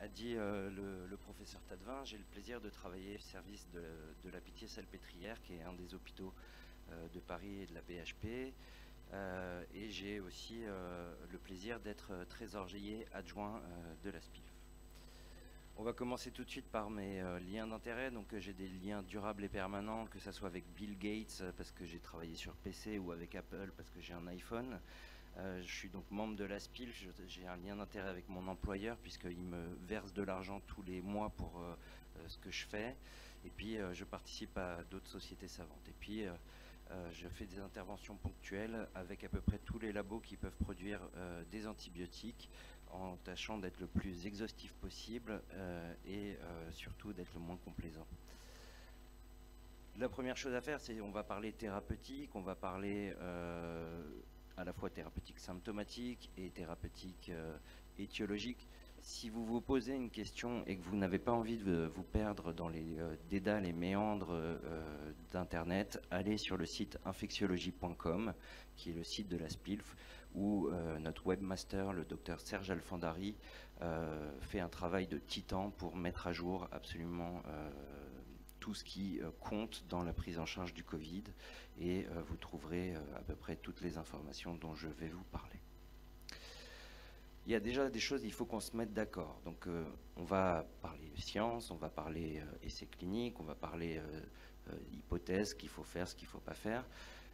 a dit le professeur Tadevin, j'ai le plaisir de travailler au service de la Pitié-Salpêtrière, qui est un des hôpitaux de Paris et de la PHP. Et j'ai aussi le plaisir d'être trésorier adjoint de la SPILF. On va commencer tout de suite par mes liens d'intérêt. Donc j'ai des liens durables et permanents, que ce soit avec Bill Gates parce que j'ai travaillé sur PC, ou avec Apple parce que j'ai un iPhone. Je suis donc membre de la SPILF, j'ai un lien d'intérêt avec mon employeur puisqu'il me verse de l'argent tous les mois pour ce que je fais. Et puis je participe à d'autres sociétés savantes. Et puis je fais des interventions ponctuelles avec à peu près tous les labos qui peuvent produire des antibiotiques, en tâchant d'être le plus exhaustif possible et surtout d'être le moins complaisant. La première chose à faire, c'est on va parler thérapeutique, on va parler à la fois thérapeutique symptomatique et thérapeutique étiologique. Si vous vous posez une question et que vous n'avez pas envie de vous perdre dans les dédales et méandres d'Internet, allez sur le site infectiologie.com, qui est le site de la SPILF, où notre webmaster, le docteur Serge Alfandari, fait un travail de titan pour mettre à jour absolument tout ce qui compte dans la prise en charge du Covid, et vous trouverez à peu près toutes les informations dont je vais vous parler. Il y a déjà des choses, il faut qu'on se mette d'accord. Donc on va parler science, on va parler essais cliniques, on va parler hypothèses, qu'il faut faire, ce qu'il ne faut pas faire.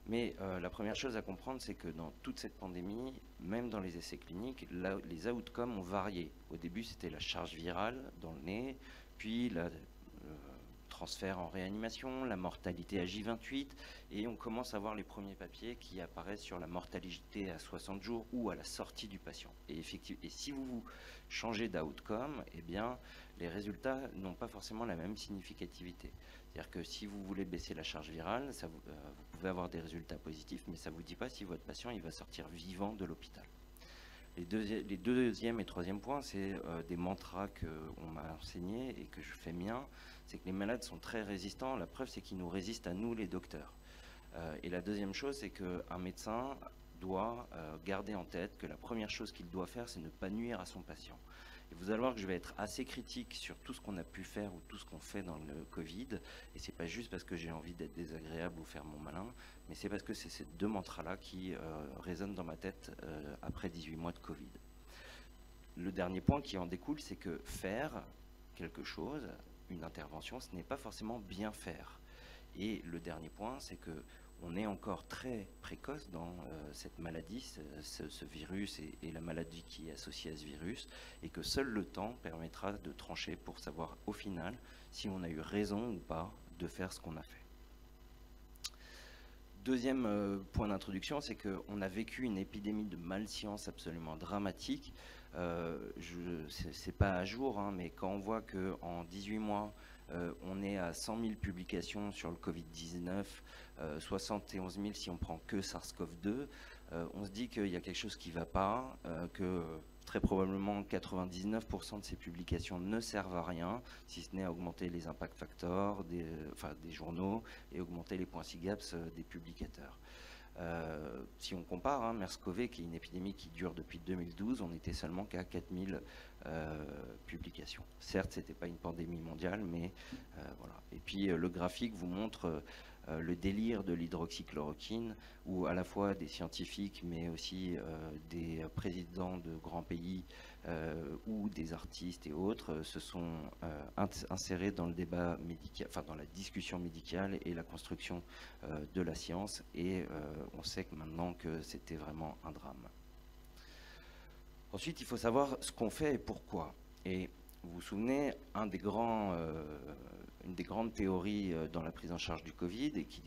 Mais la première chose à comprendre, c'est que dans toute cette pandémie, même dans les essais cliniques, les outcomes ont varié. Au début, c'était la charge virale dans le nez, puis la transfert en réanimation, la mortalité à J28, et on commence à voir les premiers papiers qui apparaissent sur la mortalité à 60 jours ou à la sortie du patient. Et si vous changez d'outcome, eh bien, les résultats n'ont pas forcément la même significativité. C'est-à-dire que si vous voulez baisser la charge virale, vous pouvez avoir des résultats positifs, mais ça ne vous dit pas si votre patient il va sortir vivant de l'hôpital. Les deuxième et troisième points, c'est des mantras qu'on m'a enseignés et que je fais mien. C'est que les malades sont très résistants. La preuve, c'est qu'ils nous résistent à nous, les docteurs. Et la deuxième chose, c'est qu'un médecin doit garder en tête que la première chose qu'il doit faire, c'est ne pas nuire à son patient. Et vous allez voir que je vais être assez critique sur tout ce qu'on a pu faire ou tout ce qu'on fait dans le Covid. Et c'est pas juste parce que j'ai envie d'être désagréable ou faire mon malin, mais c'est parce que c'est ces deux mantras-là qui résonnent dans ma tête après 18 mois de Covid. Le dernier point qui en découle, c'est que faire quelque chose, une intervention, ce n'est pas forcément bien faire. Et le dernier point, c'est que on est encore très précoce dans cette maladie, ce virus et la maladie qui est associée à ce virus, et que seul le temps permettra de trancher pour savoir au final si on a eu raison ou pas de faire ce qu'on a fait. Deuxième point d'introduction, c'est qu'on a vécu une épidémie de malscience absolument dramatique. C'est pas à jour, hein, mais quand on voit qu'en 18 mois, on est à 100 000 publications sur le Covid-19, 71 000 si on prend que SARS-CoV-2, on se dit qu'il y a quelque chose qui ne va pas, que très probablement 99% de ces publications ne servent à rien, si ce n'est à augmenter les impact factors des journaux et augmenter les points SIGAPS des publicateurs. Si on compare, hein, MERS-CoV, qui est une épidémie qui dure depuis 2012, on n'était seulement qu'à 4000 publications. Certes, ce n'était pas une pandémie mondiale, mais voilà. Et puis le graphique vous montre le délire de l'hydroxychloroquine, où à la fois des scientifiques, mais aussi des présidents de grands pays ou des artistes et autres se sont insérés dans le débat médical, enfin dans la discussion médicale et la construction de la science, et on sait que maintenant que c'était vraiment un drame. Ensuite, il faut savoir ce qu'on fait et pourquoi. Et vous vous souvenez, une des grandes théories dans la prise en charge du Covid et qui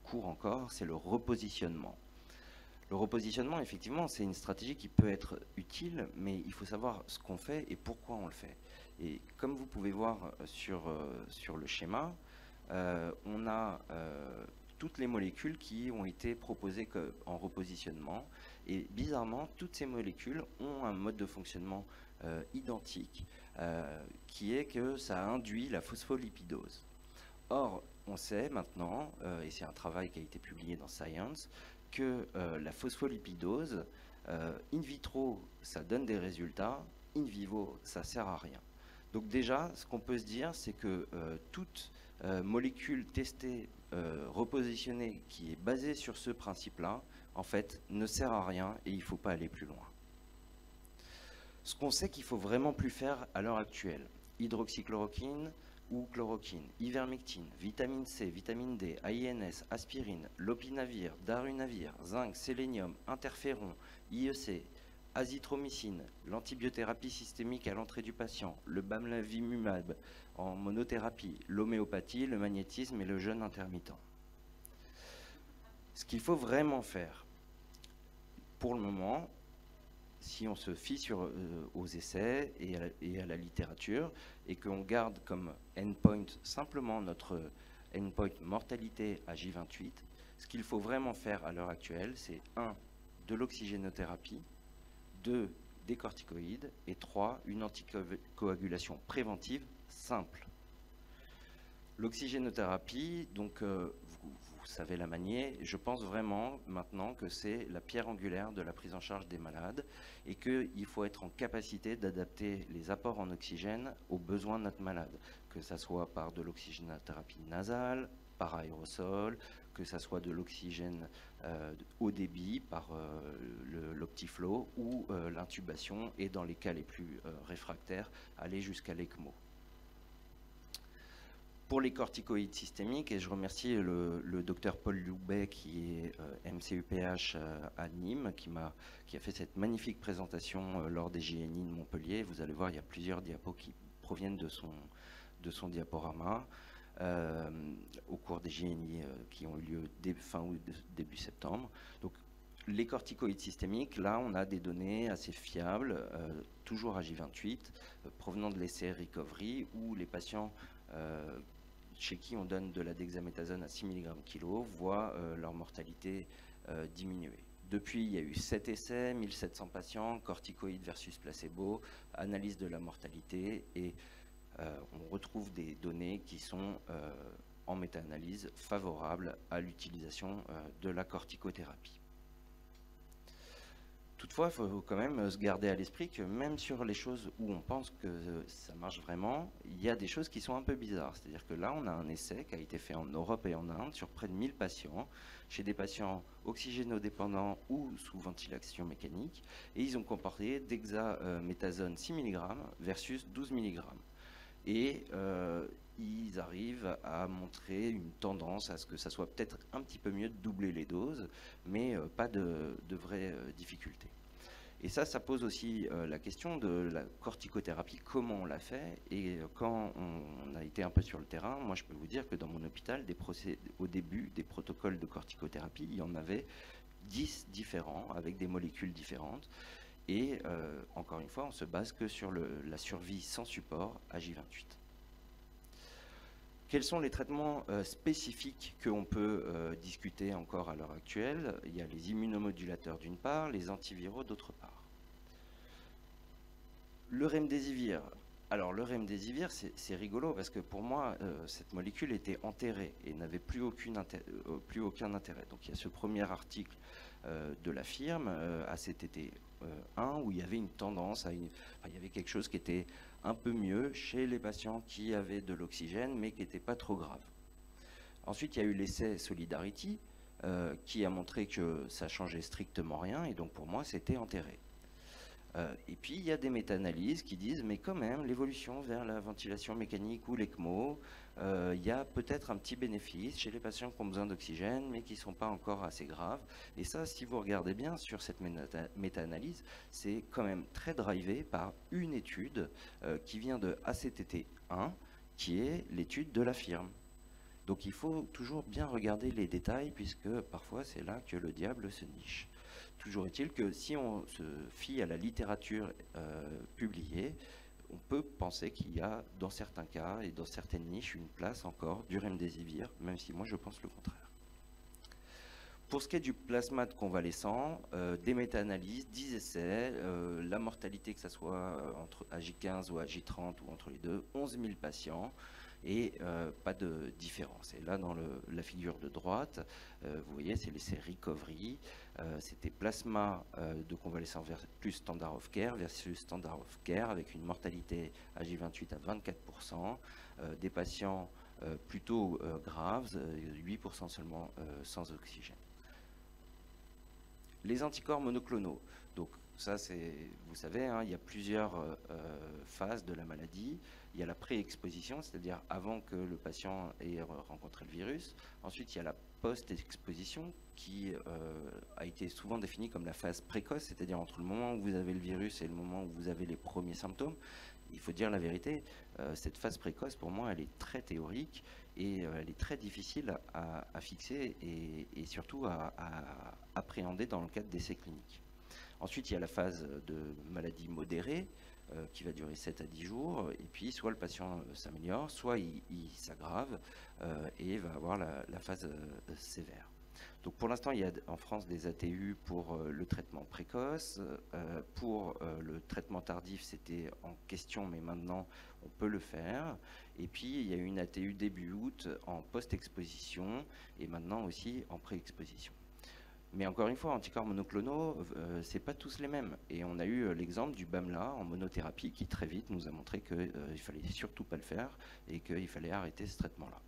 court encore, c'est le repositionnement. Le repositionnement, effectivement, c'est une stratégie qui peut être utile, mais il faut savoir ce qu'on fait et pourquoi on le fait. Et comme vous pouvez voir sur le schéma, on a toutes les molécules qui ont été proposées en repositionnement. Et bizarrement, toutes ces molécules ont un mode de fonctionnement identique, qui est que ça induit la phospholipidose. Or, on sait maintenant, et c'est un travail qui a été publié dans Science, que la phospholipidose, in vitro, ça donne des résultats, in vivo, ça sert à rien. Donc déjà, ce qu'on peut se dire, c'est que toute molécule testée, repositionnée, qui est basée sur ce principe-là, en fait, ne sert à rien et il ne faut pas aller plus loin. Ce qu'on sait qu'il faut vraiment plus faire à l'heure actuelle, hydroxychloroquine ou chloroquine, ivermectine, vitamine C, vitamine D, AINS, aspirine, lopinavir, darunavir, zinc, sélénium, interféron, IEC, azithromycine, l'antibiothérapie systémique à l'entrée du patient, le bamlanivimab en monothérapie, l'homéopathie, le magnétisme et le jeûne intermittent. Ce qu'il faut vraiment faire, pour le moment, si on se fie aux essais et à la littérature, et qu'on garde comme endpoint simplement notre endpoint mortalité à J28, ce qu'il faut vraiment faire à l'heure actuelle, c'est 1. De l'oxygénothérapie, 2. Des corticoïdes, et 3. Une anticoagulation préventive simple. L'oxygénothérapie, donc vous savez la manier, je pense vraiment maintenant que c'est la pierre angulaire de la prise en charge des malades et qu'il faut être en capacité d'adapter les apports en oxygène aux besoins de notre malade, que ce soit par de l'oxygénothérapie nasale, par aérosol, que ce soit de l'oxygène haut débit par l'Optiflow ou l'intubation, et dans les cas les plus réfractaires, aller jusqu'à l'ECMO. Pour les corticoïdes systémiques, et je remercie le docteur Paul Loubet qui est MCUPH à Nîmes, qui a fait cette magnifique présentation lors des JNI de Montpellier. Vous allez voir, il y a plusieurs diapos qui proviennent de son diaporama au cours des JNI qui ont eu lieu fin août, début septembre. Donc, les corticoïdes systémiques, là, on a des données assez fiables, toujours à J28, provenant de l'essai Recovery, où les patients chez qui on donne de la dexaméthasone à 6 mg kg voient leur mortalité diminuer. Depuis, il y a eu 7 essais, 1700 patients, corticoïdes versus placebo, analyse de la mortalité, et on retrouve des données qui sont en méta-analyse favorables à l'utilisation de la corticothérapie. Toutefois, il faut quand même se garder à l'esprit que même sur les choses où on pense que ça marche vraiment, il y a des choses qui sont un peu bizarres. C'est-à-dire que là, on a un essai qui a été fait en Europe et en Inde sur près de 1000 patients, chez des patients oxygénodépendants ou sous ventilation mécanique, et ils ont comparé dexaméthasone 6 mg versus 12 mg. Et ils arrivent à montrer une tendance à ce que ça soit peut-être un petit peu mieux de doubler les doses, mais pas de vraies difficultés. Et ça pose aussi la question de la corticothérapie, comment on l'a fait. Et quand on a été un peu sur le terrain, moi je peux vous dire que dans mon hôpital, au début, des protocoles de corticothérapie, il y en avait 10 différents, avec des molécules différentes. Et encore une fois, on se base que sur la survie sans support à J28. Quels sont les traitements spécifiques qu'on peut discuter encore à l'heure actuelle? Il y a les immunomodulateurs d'une part, les antiviraux d'autre part. Le remdesivir. Alors le remdesivir, c'est rigolo parce que pour moi, cette molécule était enterrée et n'avait plus aucun intérêt. Donc il y a ce premier article de la firme, ACTT1, où il y avait une tendance, il y avait quelque chose qui était un peu mieux chez les patients qui avaient de l'oxygène, mais qui n'était pas trop grave. Ensuite, il y a eu l'essai Solidarity, qui a montré que ça changeait strictement rien, et donc pour moi, c'était enterré. Et puis, il y a des méta-analyses qui disent, mais quand même, l'évolution vers la ventilation mécanique ou l'ECMO, il y a peut-être un petit bénéfice chez les patients qui ont besoin d'oxygène, mais qui ne sont pas encore assez graves. Et ça, si vous regardez bien sur cette méta-analyse, c'est quand même très drivé par une étude qui vient de ACTT1, qui est l'étude de la firme. Donc il faut toujours bien regarder les détails, puisque parfois c'est là que le diable se niche. Toujours est-il que si on se fie à la littérature publiée, on peut penser qu'il y a dans certains cas et dans certaines niches une place encore du remdesivir, même si moi je pense le contraire. Pour ce qui est du plasma de convalescent, des méta-analyses, 10 essais, la mortalité que ce soit à J15 ou à J30 ou entre les deux, 11 000 patients, et pas de différence. Et là, dans la figure de droite, vous voyez, c'est l'essai Recovery, C'était plasma de convalescent plus standard of care versus standard of care avec une mortalité à J28 à 24%, des patients plutôt graves, 8% seulement sans oxygène. Les anticorps monoclonaux. Donc ça, vous savez, hein, il y a plusieurs phases de la maladie. Il y a la pré-exposition, c'est-à-dire avant que le patient ait rencontré le virus. Ensuite, il y a la post-exposition qui a été souvent définie comme la phase précoce, c'est-à-dire entre le moment où vous avez le virus et le moment où vous avez les premiers symptômes. Il faut dire la vérité, cette phase précoce, pour moi, elle est très théorique et elle est très difficile à fixer et surtout à appréhender dans le cadre d'essais cliniques. Ensuite, il y a la phase de maladie modérée qui va durer 7 à 10 jours, et puis soit le patient s'améliore, soit il s'aggrave et va avoir la phase sévère. Donc pour l'instant, il y a en France des ATU pour le traitement précoce. Pour le traitement tardif, c'était en question, mais maintenant, on peut le faire. Et puis, il y a une ATU début août en post-exposition et maintenant aussi en pré-exposition. Mais encore une fois, anticorps monoclonaux, c'est pas tous les mêmes. Et on a eu l'exemple du Bamla en monothérapie qui très vite nous a montré qu'il fallait surtout pas le faire et qu'il fallait arrêter ce traitement-là.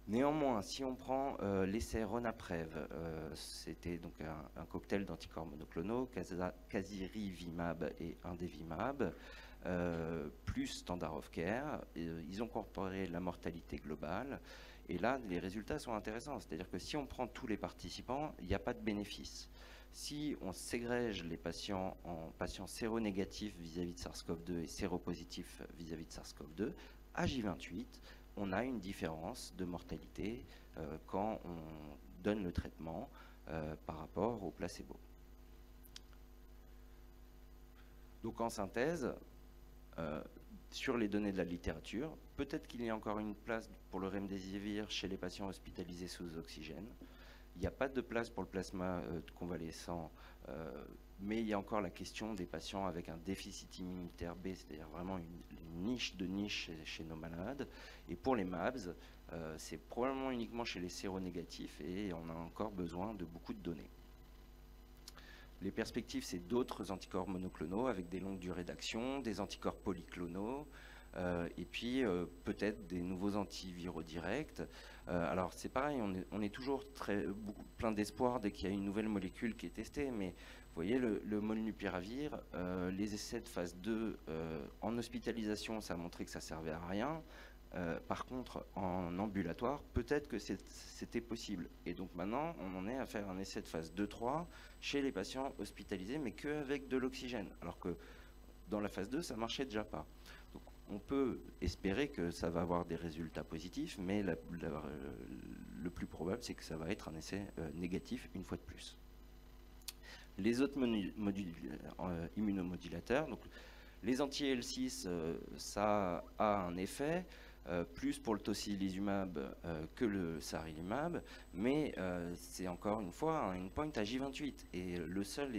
Néanmoins, si on prend l'essai Ronaprev, c'était donc un cocktail d'anticorps monoclonaux, casirivimab et indevimab, plus standard of care. Ils ont incorporé la mortalité globale. Et là, les résultats sont intéressants. C'est-à-dire que si on prend tous les participants, il n'y a pas de bénéfice. Si on ségrège les patients en patients séronégatifs vis-à-vis de SARS-CoV-2 et séropositifs vis-à-vis de SARS-CoV-2, à J28, on a une différence de mortalité quand on donne le traitement par rapport au placebo. Donc en synthèse, sur les données de la littérature, peut-être qu'il y a encore une place pour le remdesivir chez les patients hospitalisés sous oxygène. Il n'y a pas de place pour le plasma convalescent, mais il y a encore la question des patients avec un déficit immunitaire B, c'est-à-dire vraiment une niche de niche chez nos malades. Et pour les MABS, c'est probablement uniquement chez les séronégatifs et on a encore besoin de beaucoup de données. Les perspectives, c'est d'autres anticorps monoclonaux avec des longues durées d'action, des anticorps polyclonaux, et puis peut-être des nouveaux antiviraux directs. Alors c'est pareil, on est toujours plein d'espoir dès qu'il y a une nouvelle molécule qui est testée, mais vous voyez, le molnupiravir, les essais de phase 2 en hospitalisation, ça a montré que ça servait à rien. Par contre, en ambulatoire, peut-être que c'était possible. Et donc maintenant, on en est à faire un essai de phase 2-3 chez les patients hospitalisés, mais qu'avec de l'oxygène. Alors que dans la phase 2, ça marchait déjà pas. Donc on peut espérer que ça va avoir des résultats positifs, mais le plus probable, c'est que ça va être un essai négatif une fois de plus. Les autres immunomodulateurs, donc les anti-IL6, ça a un effet, plus pour le tocilizumab que le sarilumab, mais c'est encore une fois un endpoint à J28. Et le seul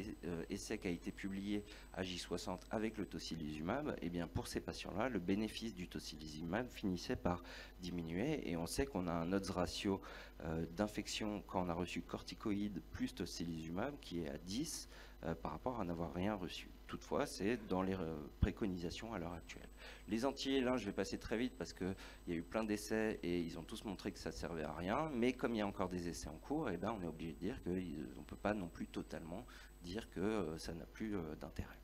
essai qui a été publié à J60 avec le tocilizumab, eh bien pour ces patients-là, le bénéfice du tocilizumab finissait par diminuer. Et on sait qu'on a un odds ratio d'infection quand on a reçu corticoïdes plus tocilizumab qui est à 10 par rapport à n'avoir rien reçu. Toutefois, c'est dans les préconisations à l'heure actuelle. Les anti-L1, je vais passer très vite parce qu'il y a eu plein d'essais et ils ont tous montré que ça ne servait à rien. Mais comme il y a encore des essais en cours, eh ben, on est obligé de dire qu'on ne peut pas non plus totalement dire que ça n'a plus d'intérêt.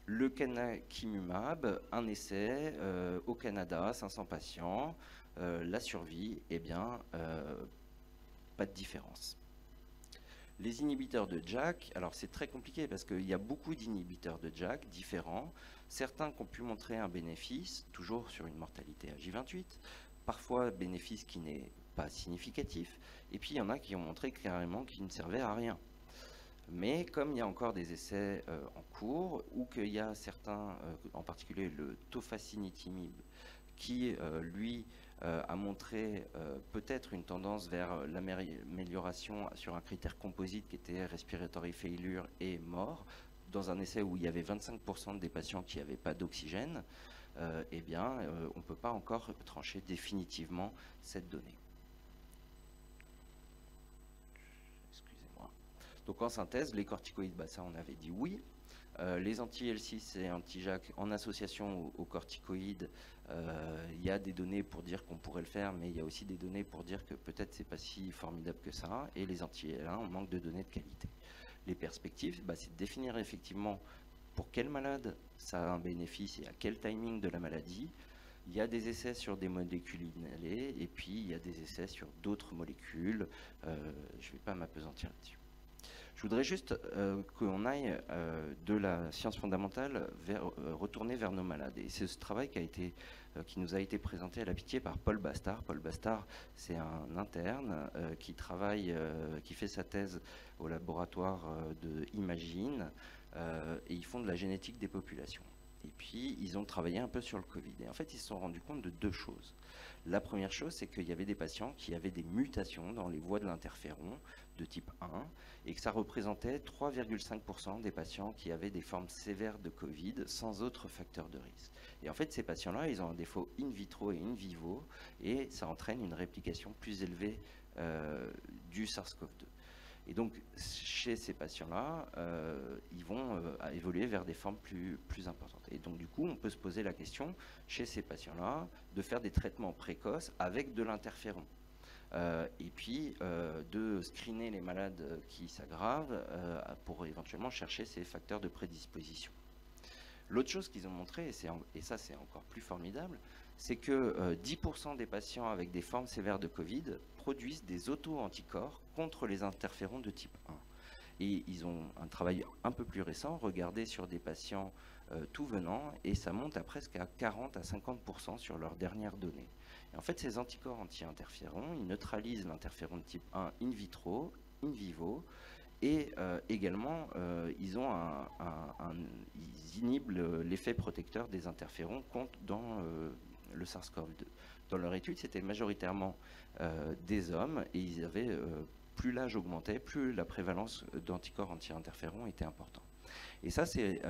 Le canakinumab, un essai au Canada, 500 patients. La survie, eh bien, pas de différence. Les inhibiteurs de JAK, alors c'est très compliqué parce qu'il y a beaucoup d'inhibiteurs de JAK différents. Certains qui ont pu montrer un bénéfice, toujours sur une mortalité à J28, parfois bénéfice qui n'est pas significatif, et puis il y en a qui ont montré carrément qu'ils ne servaient à rien. Mais comme il y a encore des essais en cours, ou qu'il y a certains, en particulier le tofacitinib, qui lui a montré peut-être une tendance vers l'amélioration sur un critère composite qui était respiratory failure et mort, dans un essai où il y avait 25% des patients qui n'avaient pas d'oxygène, eh bien, on ne peut pas encore trancher définitivement cette donnée. Excusez-moi. Donc en synthèse, les corticoïdes, ça on avait dit oui. Les anti-L6 et anti-JAK en association aux corticoïdes, il y a des données pour dire qu'on pourrait le faire, mais il y a aussi des données pour dire que peut-être c'est pas si formidable que ça. Et les anti-L1, on manque de données de qualité. Les perspectives, c'est de définir effectivement pour quel malade ça a un bénéfice et à quel timing de la maladie. Il y a des essais sur des molécules inhalées et puis il y a des essais sur d'autres molécules. Je ne vais pas m'apesantir là-dessus. Je voudrais juste qu'on aille de la science fondamentale retourner vers nos malades. Et c'est ce travail qui nous a été présenté à la Pitié par Paul Bastard. Paul Bastard, c'est un interne qui fait sa thèse au laboratoire de Imagine et ils font de la génétique des populations. Et puis, ils ont travaillé un peu sur le Covid. Et en fait, ils se sont rendus compte de deux choses. La première chose, c'est qu'il y avait des patients qui avaient des mutations dans les voies de l'interféron de type 1 et que ça représentait 3,5% des patients qui avaient des formes sévères de Covid sans autre facteur de risque. Et en fait, ces patients-là, ils ont un défaut in vitro et in vivo et ça entraîne une réplication plus élevée du SARS-CoV-2. Et donc, chez ces patients-là, ils vont évoluer vers des formes plus importantes. Et donc, du coup, on peut se poser la question, chez ces patients-là, de faire des traitements précoces avec de l'interféron. Et puis, de screener les malades qui s'aggravent pour éventuellement chercher ces facteurs de prédisposition. L'autre chose qu'ils ont montré, et ça c'est encore plus formidable, c'est que 10% des patients avec des formes sévères de Covid produisent des auto-anticorps contre les interférons de type 1. Et ils ont un travail un peu plus récent, regardé sur des patients tout venant, et ça monte à presque à 40 à 50% sur leurs dernières données. Et en fait, ces anticorps anti-interférons, ils neutralisent l'interféron de type 1 in vitro, in vivo, et également, ils inhibent l'effet protecteur des interférons dans le SARS-CoV-2. Dans leur étude, c'était majoritairement des hommes et ils avaient, plus l'âge augmentait, plus la prévalence d'anticorps anti-interférons était importante. Et ça, c'est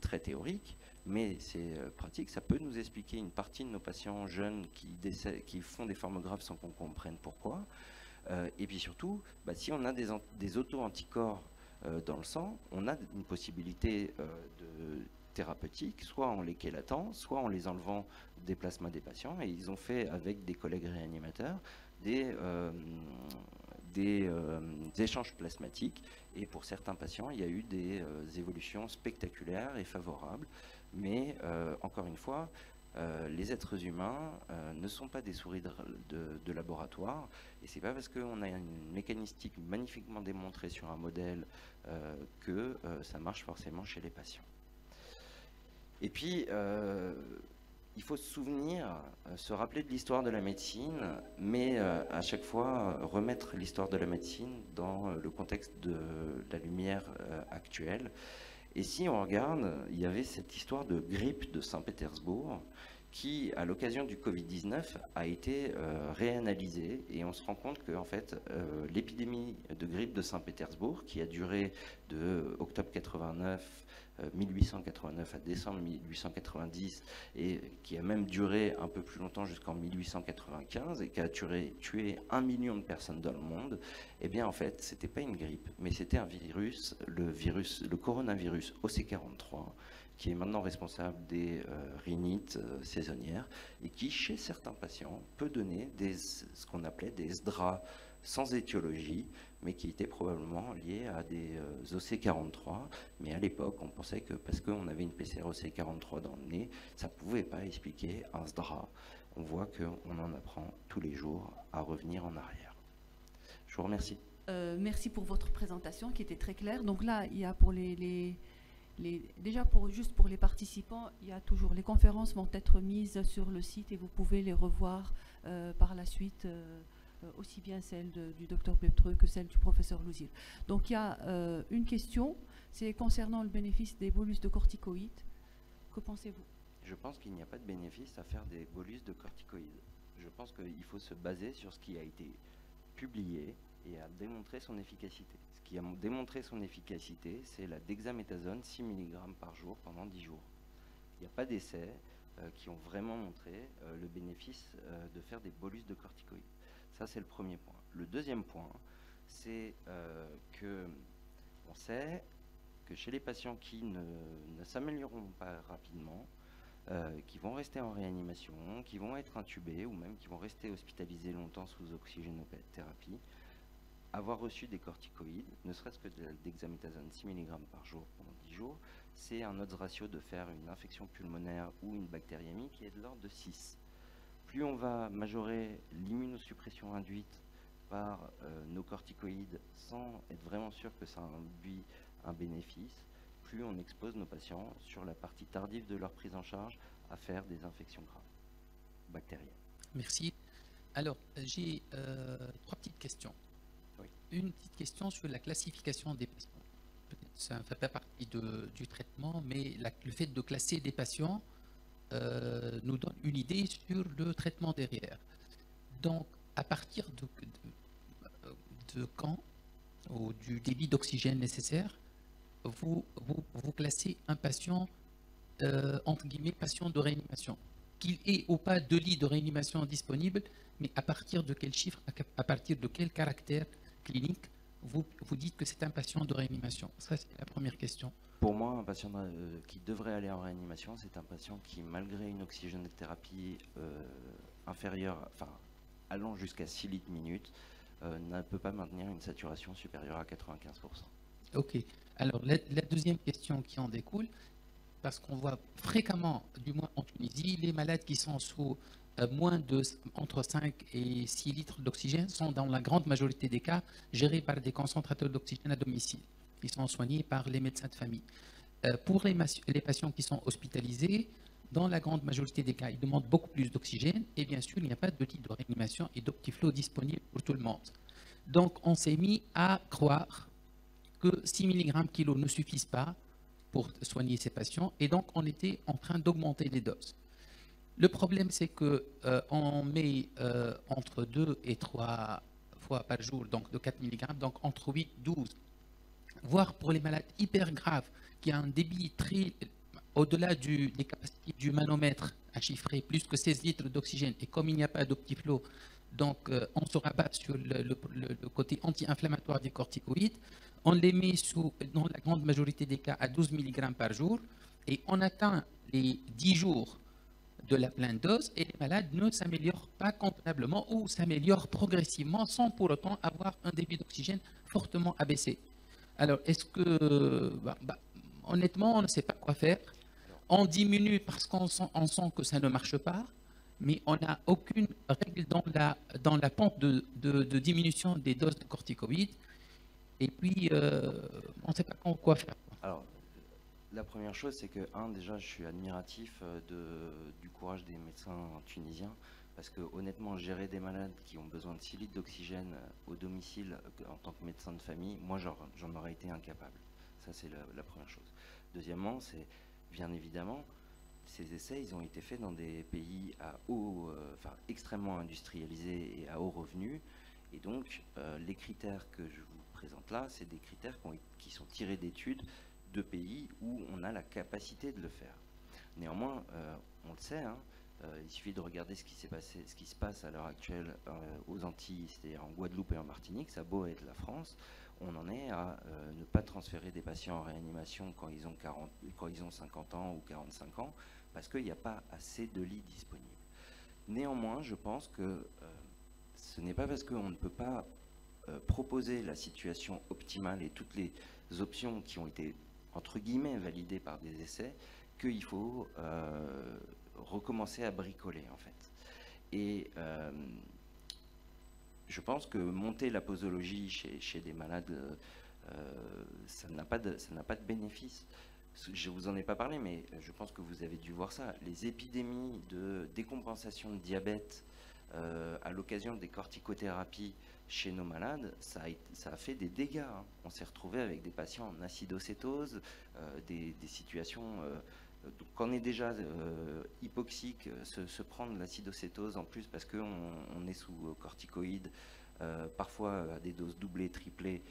très théorique, mais c'est pratique. Ça peut nous expliquer une partie de nos patients jeunes qui font des formes graves sans qu'on comprenne pourquoi. Et puis surtout, si on a des auto-anticorps dans le sang, on a une possibilité de thérapeutique, soit en les chélatant, soit en les enlevant des plasmas des patients. Et ils ont fait, avec des collègues réanimateurs, des échanges plasmatiques. Et pour certains patients, il y a eu des évolutions spectaculaires et favorables. Mais encore une fois, les êtres humains ne sont pas des souris de laboratoire, et c'est pas parce qu'on a une mécanistique magnifiquement démontrée sur un modèle que ça marche forcément chez les patients. Et puis, il faut se rappeler de l'histoire de la médecine, mais à chaque fois remettre l'histoire de la médecine dans le contexte de la lumière actuelle. Et si on regarde, il y avait cette histoire de grippe de Saint-Pétersbourg qui, à l'occasion du Covid-19, a été réanalysée. Et on se rend compte que en fait, l'épidémie de grippe de Saint-Pétersbourg, qui a duré de octobre 1889 à décembre 1890, et qui a même duré un peu plus longtemps jusqu'en 1895, et qui a tué 1 million de personnes dans le monde, eh bien en fait, c'était pas une grippe, mais c'était un virus, le coronavirus OC43, qui est maintenant responsable des rhinites saisonnières, et qui, chez certains patients, peut donner ce qu'on appelait des SDRA sans étiologie, mais qui étaient probablement liés à des OC43. Mais à l'époque, on pensait que parce qu'on avait une PCR OC43 dans le nez, ça ne pouvait pas expliquer un SDRA. On voit qu'on en apprend tous les jours à revenir en arrière. Je vous remercie. Merci pour votre présentation qui était très claire. Donc là, il y a pour juste pour les participants, il y a toujours les conférences vont être mises sur le site et vous pouvez les revoir par la suite, aussi bien celle du docteur Peptreux que celle du professeur Louzil. Donc il y a une question, c'est concernant le bénéfice des bolus de corticoïdes. Que pensez-vous? Je pense qu'il n'y a pas de bénéfice à faire des bolus de corticoïdes. Je pense qu'il faut se baser sur ce qui a été publié et à démontrer son efficacité. Ce qui a démontré son efficacité, c'est la dexaméthasone 6 mg par jour pendant 10 jours. Il n'y a pas d'essais qui ont vraiment montré le bénéfice de faire des bolus de corticoïdes. Ça, c'est le premier point. Le deuxième point, c'est que on sait que chez les patients qui ne s'amélioreront pas rapidement, qui vont rester en réanimation, qui vont être intubés ou même qui vont rester hospitalisés longtemps sous oxygénothérapie, avoir reçu des corticoïdes, ne serait-ce que de dexaméthasone 6 mg par jour pendant 10 jours, c'est un odds ratio de faire une infection pulmonaire ou une bactériémie qui est de l'ordre de 6. Plus on va majorer l'immunosuppression induite par nos corticoïdes sans être vraiment sûr que ça induit un bénéfice, plus on expose nos patients sur la partie tardive de leur prise en charge à faire des infections graves bactériennes. Merci. Alors, j'ai 3 petites questions. Oui. Une petite question sur la classification des patients. Peut-être ça ne fait pas partie du traitement, mais le fait de classer des patients nous donne une idée sur le traitement derrière. Donc, à partir de quand, ou du débit d'oxygène nécessaire, vous classez un patient, entre guillemets, patient de réanimation, qu'il ait ou pas de lit de réanimation disponible, mais à partir de quel chiffre, à partir de quel caractère clinique, vous dites que c'est un patient de réanimation? Ça, c'est la première question. Pour moi, un patient qui devrait aller en réanimation, c'est un patient qui, malgré une oxygénothérapie inférieure, enfin, allant jusqu'à 6 litres minute, ne peut pas maintenir une saturation supérieure à 95%. Ok. Alors, la deuxième question qui en découle, parce qu'on voit fréquemment, du moins en Tunisie, les malades qui sont sous entre 5 et 6 litres d'oxygène sont dans la grande majorité des cas gérés par des concentrateurs d'oxygène à domicile. Ils sont soignés par les médecins de famille. Pour les patients qui sont hospitalisés, dans la grande majorité des cas, ils demandent beaucoup plus d'oxygène et bien sûr, il n'y a pas de lit de réanimation et d'Optiflow disponible pour tout le monde. Donc, on s'est mis à croire que 6 mg kg ne suffisent pas pour soigner ces patients et donc on était en train d'augmenter les doses. Le problème, c'est qu'on met entre 2 et 3 fois par jour, donc de 4 mg, donc entre 8 et 12, voire pour les malades hyper graves, qui a un débit très au-delà des capacités du manomètre à chiffrer, plus que 16 litres d'oxygène, et comme il n'y a pas d'Optiflow, donc on se rabat sur le côté anti-inflammatoire des corticoïdes, on les met dans la grande majorité des cas à 12 mg par jour, et on atteint les 10 jours de la pleine dose et les malades ne s'améliorent pas convenablement ou s'améliorent progressivement sans pour autant avoir un débit d'oxygène fortement abaissé. Alors, est-ce que, honnêtement, on ne sait pas quoi faire. On diminue parce qu'on sent que ça ne marche pas, mais on n'a aucune règle dans la pente de diminution des doses de corticoïdes. Et puis, on ne sait pas quoi faire. Alors, la première chose, c'est que, déjà, je suis admiratif du courage des médecins tunisiens, parce que, honnêtement, gérer des malades qui ont besoin de 6 litres d'oxygène au domicile en tant que médecin de famille, moi, j'en aurais été incapable. Ça, c'est la première chose. Deuxièmement, c'est, bien évidemment, ces essais, ils ont été faits dans des pays extrêmement industrialisés et à haut revenu. Et donc, les critères que je vous présente là, c'est des critères qui sont tirés d'études de pays où on a la capacité de le faire. Néanmoins, on le sait, il suffit de regarder ce qui se passe à l'heure actuelle aux Antilles, c'est-à-dire en Guadeloupe et en Martinique, ça a beau être la France, on en est à ne pas transférer des patients en réanimation quand ils ont 50 ans ou 45 ans, parce qu'il n'y a pas assez de lits disponibles. Néanmoins, je pense que ce n'est pas parce qu'on ne peut pas proposer la situation optimale et toutes les options qui ont été, entre guillemets, validées par des essais, qu'il faut recommencer à bricoler, en fait. Et je pense que monter la posologie chez des malades, ça n'a pas de bénéfice. Je vous en ai pas parlé, mais je pense que vous avez dû voir ça. Les épidémies de décompensation de diabète à l'occasion des corticothérapies chez nos malades, ça a fait des dégâts. On s'est retrouvé avec des patients en acidocétose, des situations... quand on est déjà hypoxique, se prendre l'acidocétose en plus parce qu'on est sous corticoïdes, parfois à des doses doublées, triplées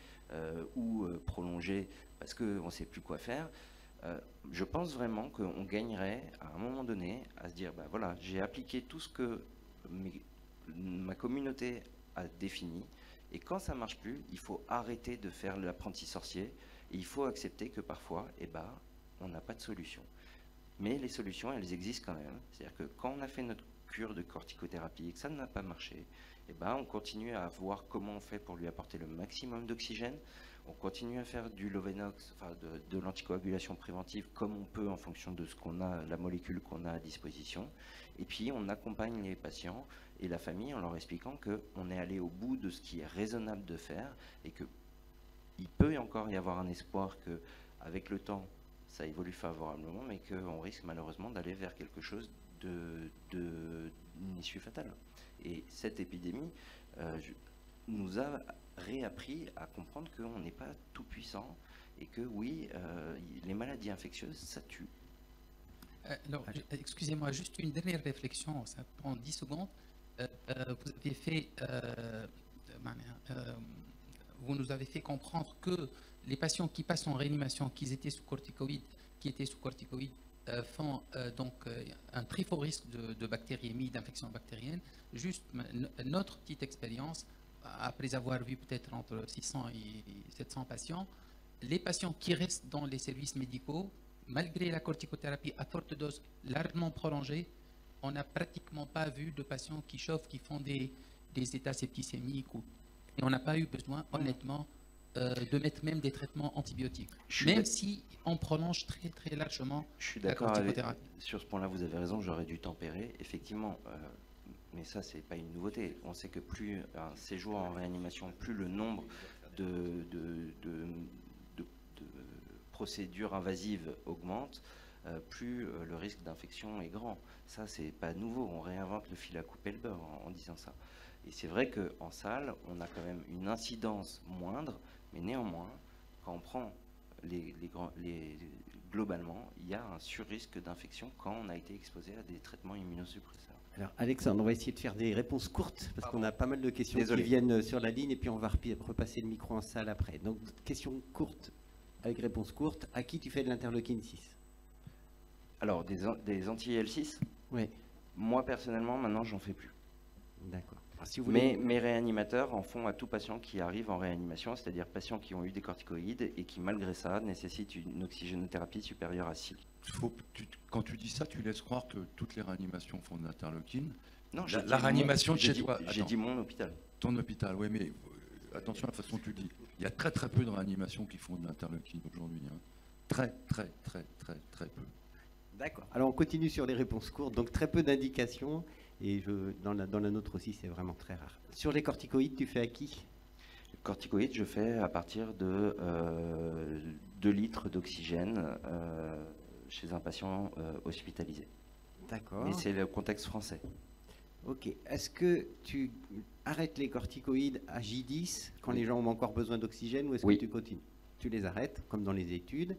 ou prolongées parce qu'on ne sait plus quoi faire, je pense vraiment qu'on gagnerait à un moment donné à se dire, voilà, j'ai appliqué tout ce que ma communauté a défini Et quand ça ne marche plus, il faut arrêter de faire l'apprenti sorcier et il faut accepter que parfois, on n'a pas de solution. Mais les solutions, elles existent quand même. C'est-à-dire que quand on a fait notre cure de corticothérapie et que ça n'a pas marché, on continue à voir comment on fait pour lui apporter le maximum d'oxygène. On continue à faire du Lovenox, enfin de l'anticoagulation préventive comme on peut en fonction de ce qu'on a, la molécule qu'on a à disposition. Et puis on accompagne les patients et la famille en leur expliquant qu'on est allé au bout de ce qui est raisonnable de faire et qu'il peut encore y avoir un espoir qu'avec le temps, ça évolue favorablement, mais qu'on risque malheureusement d'aller vers quelque chose d'une issue fatale. Et cette épidémie nous a réappris à comprendre qu'on n'est pas tout puissant et que oui, les maladies infectieuses, ça tue. Alors, excusez-moi, juste une dernière réflexion, ça prend 10 secondes. Vous avez fait, vous nous avez fait comprendre que les patients qui passent en réanimation, qui étaient sous corticoïdes, font donc un très fort risque de bactériémie, d'infection bactérienne. Juste notre petite expérience, après avoir vu peut-être entre 600 et 700 patients, les patients qui restent dans les services médicaux, malgré la corticothérapie à forte dose largement prolongée, on n'a pratiquement pas vu de patients qui chauffent, qui font des états septicémiques. Et on n'a pas eu besoin, honnêtement, de mettre même des traitements antibiotiques, même si on prolonge très très largement la corticothérapie. Sur ce point-là, vous avez raison, j'aurais dû tempérer. Effectivement, mais ça, c'est pas une nouveauté. On sait que plus un séjour en réanimation, plus le nombre de procédures invasives augmente, plus le risque d'infection est grand. Ça, c'est pas nouveau. On réinvente le fil à couper le beurre en disant ça. Et c'est vrai qu'en salle, on a quand même une incidence moindre, mais néanmoins, quand on prend globalement, il y a un surrisque d'infection quand on a été exposé à des traitements immunosuppresseurs. Alors Alexandre, on va essayer de faire des réponses courtes parce qu'on a pas mal de questions qui viennent sur la ligne et puis on va repasser le micro en salle après. Donc question courte avec réponse courte. À qui tu fais de l'interleukine 6? Alors des anti-IL-6 ? Oui. Moi personnellement, maintenant, j'en fais plus. D'accord. Si vous voulez... Mais mes réanimateurs en font à tout patient qui arrive en réanimation, c'est-à-dire patients qui ont eu des corticoïdes et qui, malgré ça, nécessitent une oxygénothérapie supérieure à 6. Quand tu dis ça, tu laisses croire que toutes les réanimations font de l'interleukine. Non, la réanimation de chez toi. J'ai dit mon hôpital. Ton hôpital, oui, mais attention à la façon dont tu dis. Il y a très très peu de réanimations qui font de l'interleukine aujourd'hui. Hein. Très peu. D'accord. Alors on continue sur les réponses courtes. Donc très peu d'indications. Et dans la nôtre aussi, c'est vraiment très rare. Sur les corticoïdes, tu fais à qui? Les corticoïdes, je fais à partir de 2 litres d'oxygène chez un patient hospitalisé. D'accord. Mais c'est le contexte français. Ok. Est-ce que tu arrêtes les corticoïdes à J10 quand les gens ont encore besoin d'oxygène ou est-ce que tu continues? Tu les arrêtes, comme dans les études.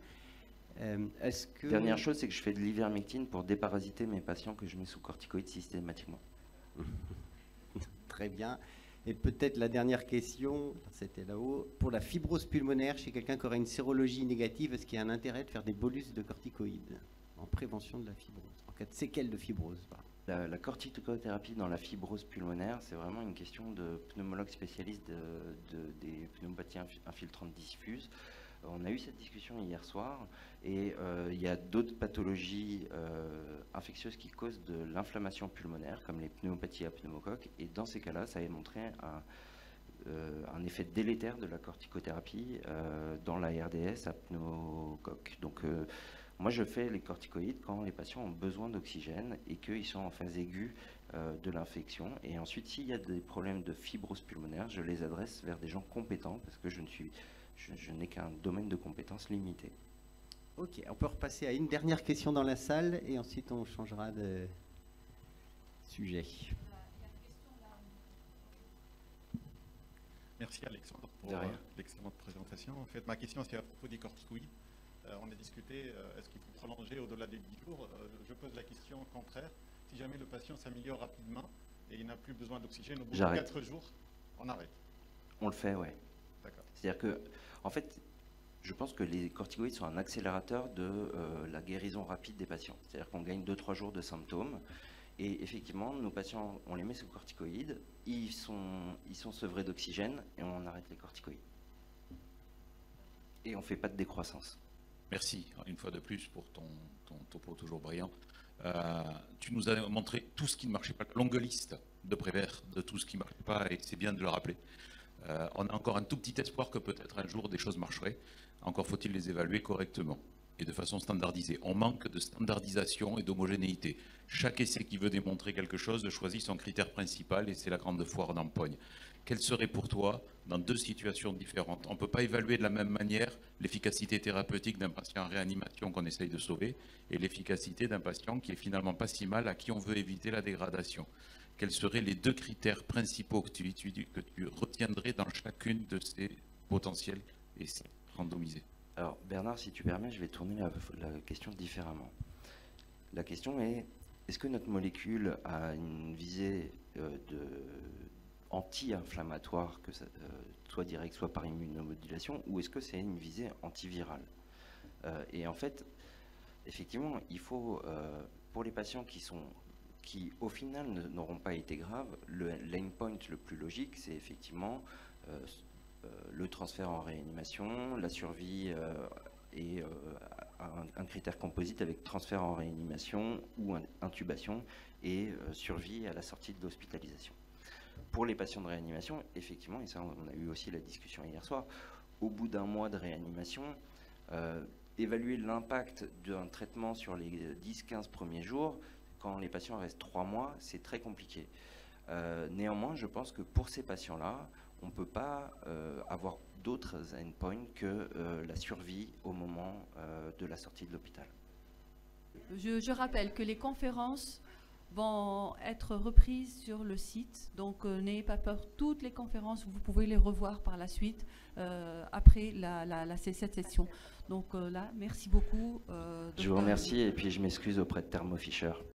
Dernière chose, c'est que je fais de l'ivermectine pour déparasiter mes patients que je mets sous corticoïdes systématiquement. Très bien. Et peut-être la dernière question, c'était là-haut. Pour la fibrose pulmonaire, chez quelqu'un qui aurait une sérologie négative, est-ce qu'il y a un intérêt de faire des bolus de corticoïdes en prévention de la fibrose, en cas de séquelles de fibrose? La corticothérapie dans la fibrose pulmonaire, c'est vraiment une question de pneumologue spécialiste des pneumopathies infiltrantes diffuses. On a eu cette discussion hier soir et il y a d'autres pathologies infectieuses qui causent de l'inflammation pulmonaire, comme les pneumopathies à pneumocoque. Et dans ces cas-là, ça a montré un effet délétère de la corticothérapie dans la RDS à pneumocoque. Donc, moi, je fais les corticoïdes quand les patients ont besoin d'oxygène et qu'ils sont en phase aiguë de l'infection. Et ensuite, s'il y a des problèmes de fibrose pulmonaire, je les adresse vers des gens compétents parce que je n'ai qu'un domaine de compétences limité. Ok, on peut repasser à une dernière question dans la salle et ensuite on changera de sujet. Merci Alexandre pour l'excellente présentation. En fait, ma question c'est à propos des corticoïdes. On a discuté, est-ce qu'il faut prolonger au-delà des 10 jours? Je pose la question contraire. Si jamais le patient s'améliore rapidement et il n'a plus besoin d'oxygène, au bout de 4 jours, on arrête. On le fait, oui. D'accord. C'est-à-dire que, en fait, je pense que les corticoïdes sont un accélérateur de la guérison rapide des patients. C'est-à-dire qu'on gagne 2-3 jours de symptômes Et effectivement, nos patients, on les met sous corticoïdes, ils sont sevrés d'oxygène et on arrête les corticoïdes. Et on ne fait pas de décroissance. Merci, une fois de plus, pour ton topo toujours brillant. Tu nous as montré tout ce qui ne marchait pas, la longue liste de Prévert, de tout ce qui ne marchait pas, et c'est bien de le rappeler. On a encore un tout petit espoir que peut-être un jour des choses marcheraient. Encore faut-il les évaluer correctement et de façon standardisée. On manque de standardisation et d'homogénéité. Chaque essai qui veut démontrer quelque chose choisit son critère principal et c'est la grande foire d'empoigne. Quelle serait pour toi, dans deux situations différentes? On ne peut pas évaluer de la même manière l'efficacité thérapeutique d'un patient en réanimation qu'on essaye de sauver et l'efficacité d'un patient qui est finalement pas si mal, à qui on veut éviter la dégradation. Quels seraient les deux critères principaux que tu retiendrais dans chacune de ces potentiels essais randomisés? Alors Bernard, si tu permets, je vais tourner la question différemment. La question est, est-ce que notre molécule a une visée anti-inflammatoire, que ça, soit direct, soit par immunomodulation, ou est-ce que c'est une visée antivirale? Et en fait, effectivement, il faut, pour les patients qui au final n'auront pas été graves, l'endpoint le plus logique, c'est effectivement le transfert en réanimation, la survie et un critère composite avec transfert en réanimation ou intubation et survie à la sortie de l'hospitalisation. Pour les patients de réanimation, effectivement, et ça on a eu aussi la discussion hier soir, au bout d'un mois de réanimation, évaluer l'impact d'un traitement sur les 10-15 premiers jours, quand les patients restent 3 mois, c'est très compliqué. Néanmoins, je pense que pour ces patients-là, on ne peut pas avoir d'autres endpoints que la survie au moment de la sortie de l'hôpital. Je rappelle que les conférences vont être reprises sur le site, donc n'ayez pas peur, toutes les conférences, vous pouvez les revoir par la suite après cette session. Donc là, merci beaucoup. Je vous remercie et puis je m'excuse auprès de Thermo Fisher.